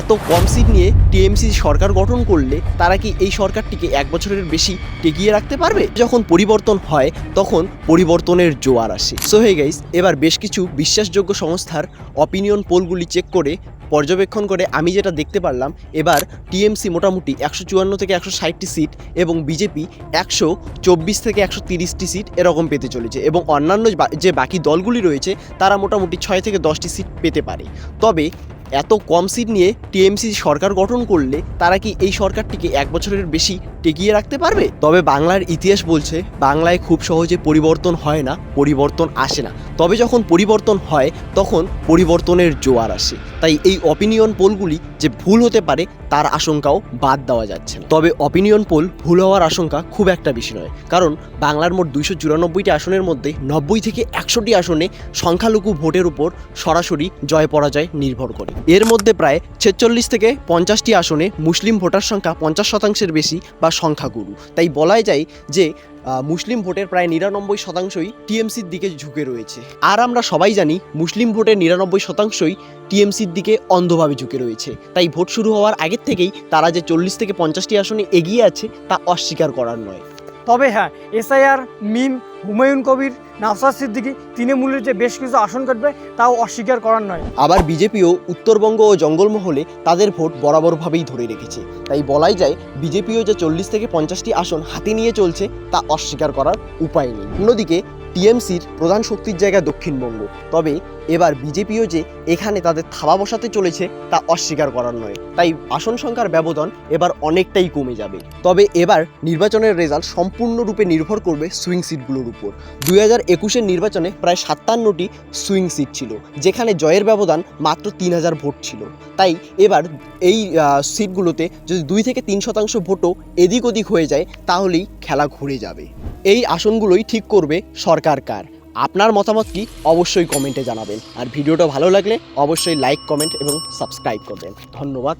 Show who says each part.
Speaker 1: এত কম সিট নিয়ে টিএমসি সরকার গঠন করলে তারা কি এই সরকারটিকে 1 বছরের বেশি টিকিয়ে রাখতে পারবে? যখন পরিবর্তন হয় তখন পরিবর্তনের জোয়ার আসে। সো হে গাইস, এবার বেশ কিছু বিশ্বাসযোগ্য সংস্থার অপিনিয়ন পোলগুলি চেক করে পর্যবেক্ষণ করে আমি যেটা দেখতে পারলাম, এবার টিএমসি মোটামুটি 154 থেকে 160টি সিট এবং বিজেপি 124 থেকে 130টি সিট এরকম পেতে চলেছে, এবং অন্যান্য যে বাকি দলগুলি রয়েছে তারা মোটামুটি 6 থেকে 10টি সিট পেতে পারে। তবে এত কম সিট নিয়ে টিএমসি সরকার গঠন করলে তারা কি এই সরকারটিকে 1 বছরের বেশি টিকিয়ে রাখতে পারবে? তবে বাংলার ইতিহাস বলছে বাংলায় খুব সহজে পরিবর্তন হয় না, পরিবর্তন আসে না। তবে যখন পরিবর্তন হয় তখন পরিবর্তনের জোয়ার আসে। তাই এই অপিনিয়ন পোলগুলি যে ভুল হতে পারে তার আশঙ্কাও বাদ দেওয়া যাচ্ছে না। তবে অপিনিয়ন পোল ভুল হওয়ার আশঙ্কা খুব একটা বেশি নয়, কারণ বাংলার মোট 294টি আসনের মধ্যে 90 থেকে 100টি আসনে সংখ্যালঘু ভোটের উপর সরাসরি জয় পরাজয় নির্ভর করে। এর মধ্যে প্রায় 46 থেকে 50টি আসনে মুসলিম ভোটার সংখ্যা 50% বেশি বা সংখ্যাগুরু। তাই বলাই যায় যে মুসলিম ভোটের প্রায় 99%ই টিএমসির দিকে ঝুঁকে রয়েছে। আর আমরা সবাই জানি মুসলিম ভোটের 99%ই টিএমসির দিকে অন্ধভাবে ঝুঁকে রয়েছে। তাই ভোট শুরু হওয়ার আগের থেকেই তারা যে 40 থেকে 50টি আসনে এগিয়ে আছে তা অস্বীকার করার নয়।
Speaker 2: তবে হ্যাঁ, এসআইআর, মিম, হুমায়ুন কবির, নওশাদ সিদ্দিকী তৃণমূলের যে বেশ কিছু আসন কাটবে তাও অস্বীকার করার নয়।
Speaker 1: আবার বিজেপিও উত্তরবঙ্গ ও জঙ্গলমহলে তাদের ভোট বরাবরভাবেই ধরে রেখেছে। তাই বলাই যায় বিজেপিও যে 40 থেকে 50টি আসন হাতে নিয়ে চলছে তা অস্বীকার করার উপায় নেই। অন্যদিকে টিএমসির প্রধান শক্তির জায়গা দক্ষিণবঙ্গ, তবে এবার বিজেপিও যে এখানে তাদের থাবা বসাতে চলেছে তা অস্বীকার করার নয়। তাই আসন সংখ্যার ব্যবধান এবার অনেকটাই কমে যাবে। তবে এবার নির্বাচনের রেজাল্ট সম্পূর্ণরূপে নির্ভর করবে সুইং সিটগুলোর উপর। 2021-এর নির্বাচনে প্রায় 57টি সুইং সিট ছিল, যেখানে জয়ের ব্যবধান মাত্র 3000 ভোট ছিল। তাই এবার এই সিটগুলোতে যদি 2 থেকে 3% ভোটও এদিক ওদিক হয়ে যায় তাহলেই খেলা ঘুরে যাবে। এই আসনগুলোই ঠিক করবে সরকার কার। আপনার মতামত কি অবশ্যই কমেন্টে জানাবেন, আর ভিডিওটা ভালো লাগলে অবশ্যই লাইক, কমেন্ট এবং সাবস্ক্রাইব করবেন। ধন্যবাদ।